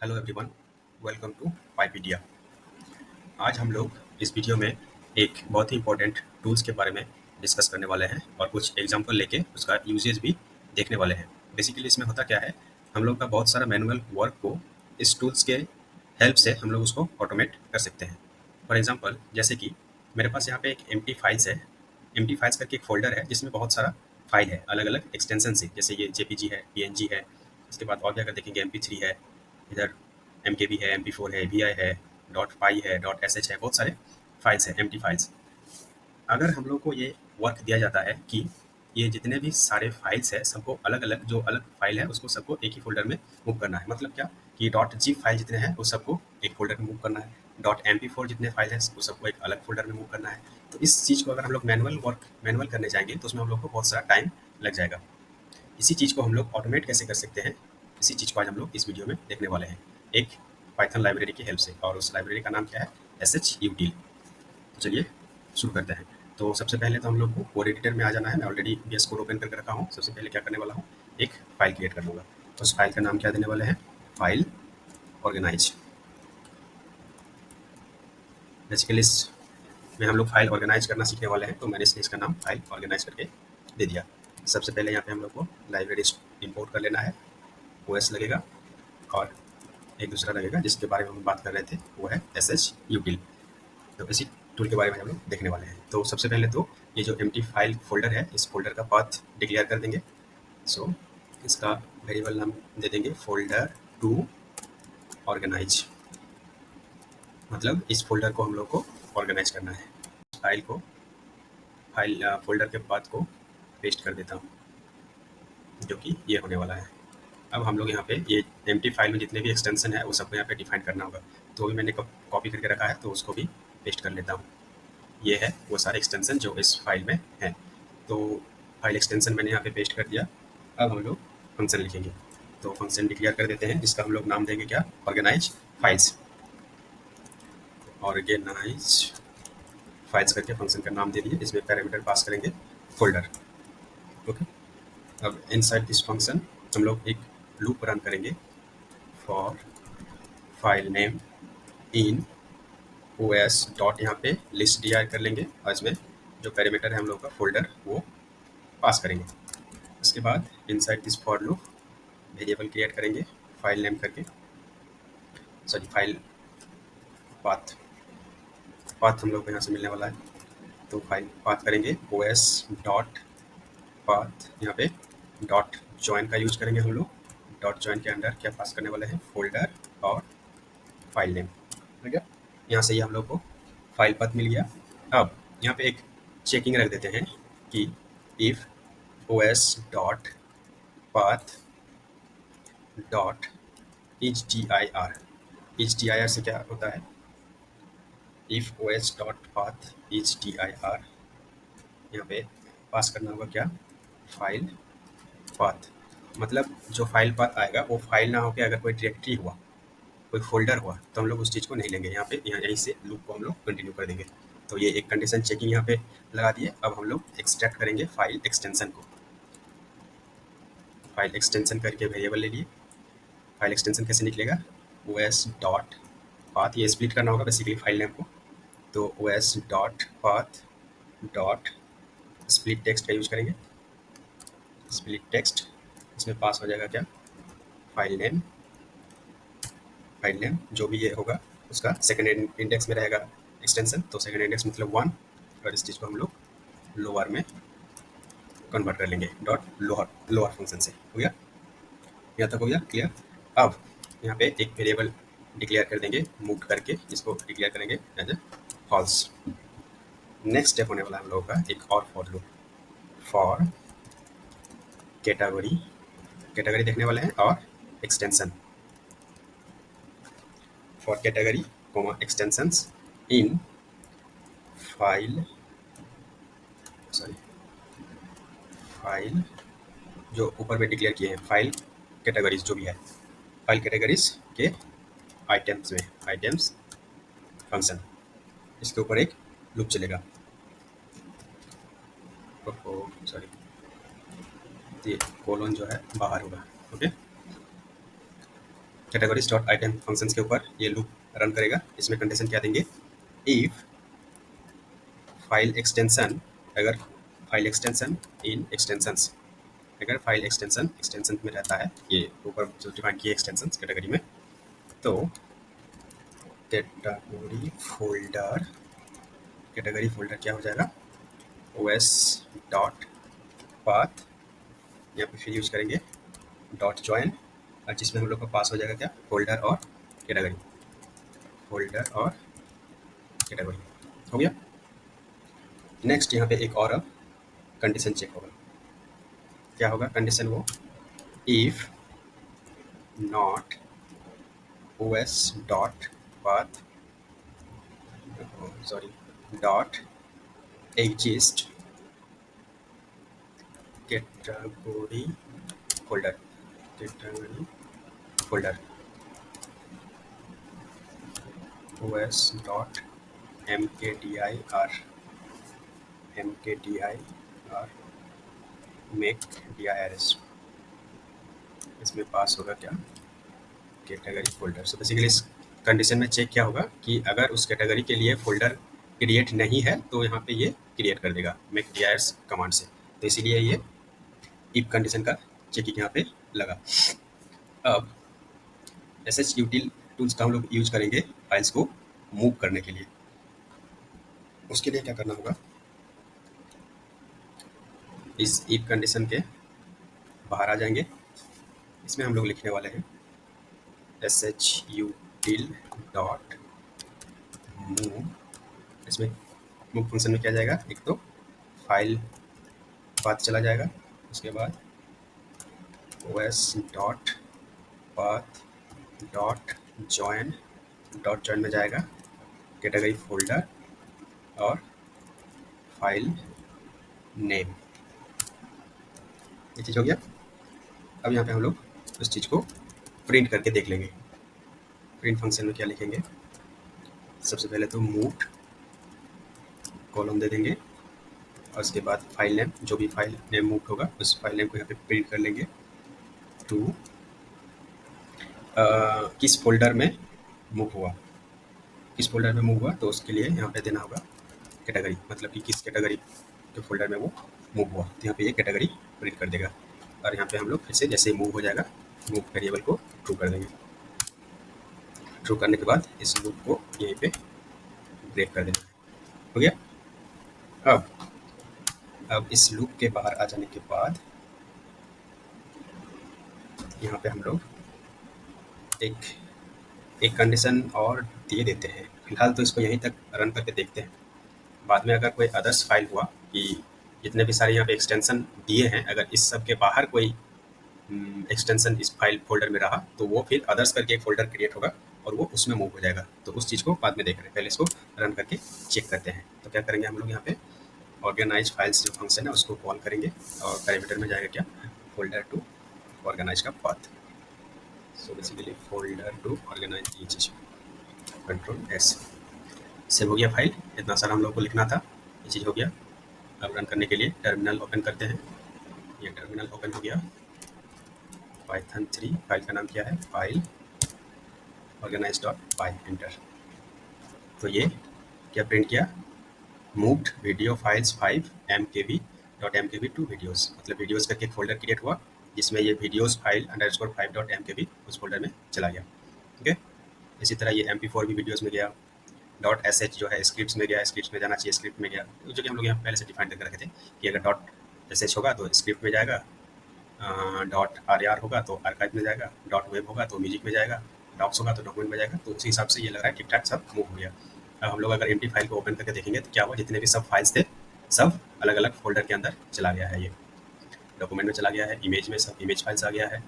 Hello everyone, welcome to Pipedia. आज हम लोग इस वीडियो में एक बहुत ही इम्पोर्टेंट टूल्स के बारे में डिस्कस करने वाले हैं और कुछ एग्जांपल लेके उसका यूजेस भी देखने वाले हैं। बेसिकली इसमें होता क्या है, हम लोग का बहुत सारा मैनुअल वर्क को इस टूल्स के हेल्प से हम लोग उसको ऑटोमेट कर सकते हैं। फॉर एग्जांपल, जैसे कि मेरे पास यहाँ पे एक एम्प्टी फाइल्स है। एम्प्टी फाइल्स करके एक फ़ोल्डर है जिसमें बहुत सारा फाइल है अलग-अलग एक्सटेंशन से, जैसे ये जेपीजी है, पीएनजी है, उसके बाद और भी अगर देखेंगे एमपी3 है, इधर एमकेबी है, एमपी4 है, वीआई है, डॉट पाई है, डॉट एसएच है, बहुत सारे फाइल्स हैं, एम्प्टी फाइल्स। अगर हम लोग को ये वर्क दिया जाता है कि ये जितने भी सारे फाइल्स है सबको अलग अलग, जो अलग फाइल है उसको सबको एक ही फोल्डर में मूव करना है। मतलब क्या कि डॉट जी फाइल जितने हैं वो सबको एक फोल्डर में मूव करना है, डॉट एम पी फोर जितने फाइल है वो सबको एक अलग फोल्डर में मूव करना है। तो इस चीज़ को अगर हम लोग मैनुअल करने जाएंगे तो उसमें हम लोग को बहुत सारा टाइम लग जाएगा। इसी चीज़ को हम लोग ऑटोमेट कैसे कर सकते हैं, इसी चीज़ को आज हम लोग इस वीडियो में देखने वाले हैं, एक पाइथन लाइब्रेरी की हेल्प से। और उस लाइब्रेरी का नाम क्या है, एस एच यूटिल। तो चलिए शुरू करते हैं। तो सबसे पहले तो हम लोग को कोड एडिटर में आ जाना है। मैं ऑलरेडी वीएस कोड ओपन करके रखा हूँ। सबसे पहले क्या करने वाला हूँ, एक फाइल क्रिएट कर लूँगा। तो उस फाइल का नाम क्या देने वाले हैं, फाइल ऑर्गेनाइज। बेसिकली इसमें हम लोग फाइल ऑर्गेनाइज करना सीखने वाले हैं, तो मैंने इसलिए इसका नाम फाइल ऑर्गेनाइज करके दे दिया। सबसे पहले यहाँ पे हम लोग को लाइब्रेरी इंपोर्ट कर लेना है। ओएस लगेगा और एक दूसरा लगेगा जिसके बारे में हम बात कर रहे थे, वो है एस एच यूटिल। तो इसी टूल के बारे में हम लोग देखने वाले हैं। तो सबसे पहले तो ये जो एम्प्टी फाइल फोल्डर है, इस फोल्डर का पाथ डिक्लेयर कर देंगे। सो इसका वेरिएबल नाम दे देंगे फोल्डर टू ऑर्गेनाइज। मतलब इस फोल्डर को हम लोग को ऑर्गेनाइज करना है। फाइल को फाइल फोल्डर के पाथ को पेस्ट कर देता हूँ, जो कि ये होने वाला है। अब हम लोग यहाँ पे ये एम्प्टी फाइल में जितने भी एक्सटेंशन है वो सबको यहाँ पे डिफाइन करना होगा। तो अभी मैंने कॉपी करके रखा है, तो उसको भी पेस्ट कर लेता हूँ। ये है वो सारे एक्सटेंशन जो इस फाइल में हैं। तो फाइल एक्सटेंशन मैंने यहाँ पे पेस्ट कर दिया। अब हम लोग फंक्शन लिखेंगे। तो फंक्शन डिक्लेयर कर देते हैं, जिसका हम लोग नाम देंगे क्या, ऑर्गेनाइज फाइल्स। ऑर्गेनाइज फाइल्स करके फंक्शन का नाम दे दिए। इसमें पैरामीटर पास करेंगे फोल्डर। ओके। अब इनसाइड दिस फंक्शन हम लोग एक लूप रन करेंगे for file name in O S dot, यहाँ पे लिस्ट डी कर लेंगे और इसमें जो पैरामीटर है हम लोग का फोल्डर वो पास करेंगे। उसके बाद inside this for loop variable create करेंगे फाइल नेम करके, सॉरी फाइल पाथ। पाथ हम लोग को यहाँ से मिलने वाला है, तो फाइल पाथ करेंगे ओ एस डॉट पाथ। यहाँ पे डॉट जॉइन का यूज करेंगे हम लोग। डॉट जॉइन के अंदर क्या पास करने वाले हैं, फोल्डर और फाइल नेम। ठीक है, यहाँ से ही हम लोग को फाइल पाथ मिल गया। अब यहाँ पे एक चेकिंग रख देते हैं कि if O S dot path dot H D I R. H D I R से क्या होता है, if O S dot path H D I R. यहाँ पे पास करना होगा क्या, फाइल पाथ। मतलब जो फाइल पाथ आएगा वो फाइल ना होकर अगर कोई डायरेक्टरी हुआ, कोई फोल्डर हुआ, तो हम लोग उस चीज़ को नहीं लेंगे। यहाँ पे यहीं से लूप को हम लोग कंटिन्यू कर देंगे। तो ये एक कंडीशन चेकिंग यहाँ पे लगा दिए। अब हम लोग एक्सट्रैक्ट करेंगे फाइल एक्सटेंशन को। फाइल एक्सटेंशन करके वेरिएबल ले लिए। फाइल एक्सटेंशन कैसे निकलेगा, ओ एस डॉट पाथ, ये स्प्लिट करना होगा बेसिकली फाइल नेम को। तो O S dot path dot split text का यूज करेंगे। स्प्लिट टेक्स्ट, इसमें पास हो जाएगा क्या, फाइल नेम। फाइल नेम जो भी ये होगा उसका सेकेंड इंडेक्स में रहेगा एक्सटेंशन, तो सेकेंड इंडेक्स मतलब 1। और इस चीज़ को हम लोग लोअर में कन्वर्ट कर लेंगे डॉट लोअर। लोअर फंक्शन से हो गया, यहाँ तक हो गया क्लियर। अब यहाँ पे एक वेरिएबल डिक्लेयर कर देंगे मूव करके, इसको डिक्लेयर करेंगे as a false. Next step होने वाला है हम लोगों का एक और for loop, for category. Category देखने वाले हैं और extension. For category comma extensions in file, sorry file जो ऊपर में डिक्लेयर किए हैं, फाइल कैटेगरीज जो भी है, फाइल कैटेगरीज के आइटम्स में, आइटम्स फंक्शन, इसके ऊपर एक लूप चलेगा। सॉरी, ये कोलोन जो है बाहर होगा। Okay, categories dot item functions के ऊपर ये लूप रन करेगा। इसमें कंडीशन क्या देंगे, इफ फाइल एक्सटेंशन, अगर फाइल एक्सटेंशन इन एक्सटेंशंस, अगर फाइल एक्सटेंशन एक्सटेंशन में रहता है, ये ऊपर जो डिफाइन किए एक्सटेंशन कैटेगरी में, तो कैटेगरी फोल्डर, कैटेगरी फोल्डर क्या हो जाएगा, ओएस डॉट पाथ, यहाँ पे फिर यूज करेंगे डॉट जॉइन, और जिसमें हम लोग का पास हो जाएगा क्या, फोल्डर और कैटेगरी, फोल्डर और कैटेगरी हो गया। नेक्स्ट यहाँ पे एक और अब कंडीशन चेक होगा, क्या होगा कंडीशन, वो if not OS dot path, sorry dot exist category folder, category folder os dot mkdir, make dirs, इसमें पास होगा क्या, कैटेगरी फोल्डर। सो बेसिकली इस कंडीशन में चेक क्या होगा कि अगर उस कैटेगरी के लिए फोल्डर क्रिएट नहीं है तो यहाँ पे ये क्रिएट कर देगा मेक dirs कमांड से। तो इसीलिए ये इफ कंडीशन का चेकिंग यहाँ पे लगा। अब एसएच यूटिल टूल्स का हम लोग यूज करेंगे फाइल्स को मूव करने के लिए। उसके लिए क्या करना होगा, इस इफ कंडीशन के बाहर आ जाएंगे, इसमें हम लोग लिखने वाले हैं एसएच यूटिल डॉट मूव। इसमें मूव फंक्शन में क्या जाएगा, एक तो फाइल पाथ चला जाएगा, उसके बाद OS dot path dot join, dot join में जाएगा कैटेगरी फोल्डर और फाइल नेम, ये चीज़ हो गया। अब यहाँ पे हम लोग उस चीज़ को प्रिंट करके देख लेंगे। प्रिंट फंक्शन में क्या लिखेंगे, सबसे पहले तो मूव कॉलम दे देंगे और उसके बाद फाइल नेम, जो भी फाइल नेम मूव होगा उस फाइल नेम को यहाँ पे प्रिंट कर लेंगे टू किस फोल्डर में मूव हुआ, किस फोल्डर में मूव हुआ, तो उसके लिए यहाँ पे देना होगा कैटेगरी, मतलब कि किस कैटेगरी के फोल्डर में वो मूव हुआ, तो यहाँ पे ये कैटेगरी प्रिंट कर देगा। और यहाँ पे हम लोग फिर से जैसे ही मूव हो जाएगा, मूव वेरिएबल को ट्रू कर देंगे। ट्रू करने के बाद इस लूप को यहीं पे ब्रेक कर देना, हो गया। अब इस लूप के बाहर आ जाने के बाद यहाँ पे हम लोग एक कंडीशन और दे देते हैं। फिलहाल तो इसको यहीं तक रन करके देखते हैं, बाद में अगर कोई अदर्स फाइल हुआ कि जितने भी सारे यहाँ पे एक्सटेंशन दिए हैं, अगर इस सब के बाहर कोई एक्सटेंशन इस फाइल फोल्डर में रहा तो वो फिर अदर्स करके एक फोल्डर क्रिएट होगा और वो उसमें मूव हो जाएगा। तो उस चीज़ को बाद में देख रहे हैं, पहले इसको रन करके चेक करते हैं। तो क्या करेंगे हम लोग, यहाँ पे ऑर्गेनाइज फाइल्स जो फंक्शन है उसको कॉल करेंगे और पैरामीटर में जाएगा क्या, फोल्डर टू ऑर्गेनाइज का path. So basically folder to organise, ये चीज़ कंट्रोल एस, सेव हो गया फाइल। इतना सारा हम लोग को लिखना था, ये चीज़ हो गया। अब रन करने के लिए टर्मिनल ओपन करते हैं, ये टर्मिनल ओपन हो गया। पाइथन 3 फाइल का नाम क्या है, file organise dot py, enter. तो ये क्या प्रिंट किया, moved video files 5 mkv to videos, मतलब वीडियोस करके एक फोल्डर क्रिएट हुआ जिसमें ये वीडियोस फाइल अंडरस्कोर 5.mkv उस फोल्डर में चला गया। ओके, इसी तरह ये mp4 भी वीडियोस में गया, डॉट एस एच जो है स्क्रिप्ट में गया, स्क्रिप्ट में जाना चाहिए, स्क्रिप्ट में गया, जो कि हम लोग यहाँ पहले से डिफाइन करके रखे थे कि अगर डॉट एस एच होगा तो स्क्रिप्ट में जाएगा, डॉट आर आर होगा तो आर्काइव में जाएगा, डॉट वेब होगा तो म्यूजिक में जाएगा, डॉक्स होगा तो डॉक्यूमेंट में जाएगा। तो उसी हिसाब से ये लग रहा है ठीक ठाक सब मूव हो गया। अब हम लोग अगर एम्प्टी फाइल को ओपन करके देखेंगे तो क्या हुआ, जितने भी सब फाइल्स थे सब अलग अलग फोल्डर के अंदर चला गया है। ये डॉक्यूमेंट में चला गया है, इमेज में सब इमेज फाइल्स आ गया है।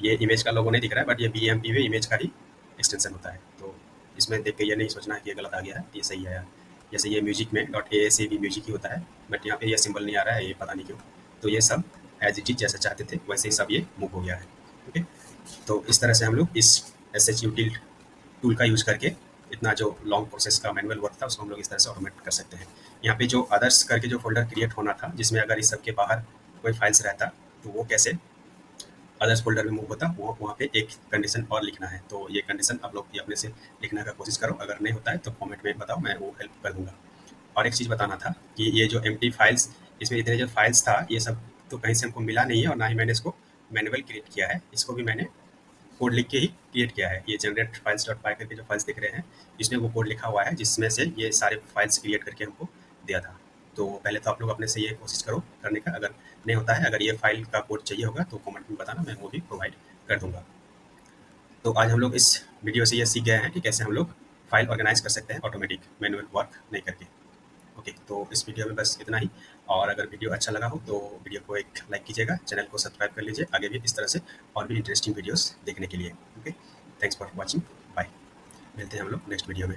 ये इमेज का लोगो नहीं दिख रहा है बट ये BMP इमेज का ही एक्सटेंशन होता है। तो इसमें देख के ये नहीं सोचना है कि ये गलत आ गया है, ये सही है यार। जैसे ये म्यूजिक में डॉट AAC भी म्यूजिक ही होता है बट यहाँ पे ये सिंबल नहीं आ रहा है, ये पता नहीं क्यों। तो ये सब एज इट इज जैसे चाहते थे वैसे ही सब ये मूव हो गया है। ओके, तो इस तरह से हम लोग इस SH util टूल का यूज़ करके इतना जो लॉन्ग प्रोसेस का मैनुअल वर्क था उसको हम लोग इस तरह से ऑटोमेट कर सकते हैं। यहाँ पे जो अदर्स करके जो फोल्डर क्रिएट होना था जिसमें अगर इस सब के बाहर कोई फाइल्स रहता तो वो कैसे अदर्स फ़ोल्डर में मूव होता, वो वहाँ पे एक कंडीशन और लिखना है। तो ये कंडीशन आप लोग ये अपने से लिखने का कोशिश करो, अगर नहीं होता है तो कमेंट में बताओ, मैं वो हेल्प कर दूँगा। और एक चीज़ बताना था कि ये जो एम्प्टी फाइल्स, इसमें इतने जो फाइल्स था, ये सब तो कहीं से हमको मिला नहीं है और ना ही मैंने इसको मैनुअल क्रिएट किया है। इसको भी मैंने कोड लिख के ही क्रिएट किया है। ये जनरेट फाइल्स डॉट पाई करके जो फाइल्स दिख रहे हैं, इसमें वो कोड लिखा हुआ है जिसमें से ये सारे फाइल्स क्रिएट करके हमको दिया था। तो पहले तो आप लोग अपने से ये कोशिश करो करने का, अगर नहीं होता है, अगर ये फाइल का कोड चाहिए होगा तो कमेंट में बताना, मैं वो भी प्रोवाइड कर दूँगा। तो आज हम लोग इस वीडियो से ये सीख गए हैं कि कैसे हम लोग फाइल ऑर्गेनाइज़ कर सकते हैं ऑटोमेटिक, मैनुअल वर्क नहीं करके। ओके, तो इस वीडियो में बस इतना ही। और अगर वीडियो अच्छा लगा हो तो वीडियो को एक लाइक कीजिएगा, चैनल को सब्सक्राइब कर लीजिए आगे भी इस तरह से और भी इंटरेस्टिंग वीडियोस देखने के लिए। Okay, thanks for watching, bye. मिलते हैं हम लोग नेक्स्ट वीडियो में।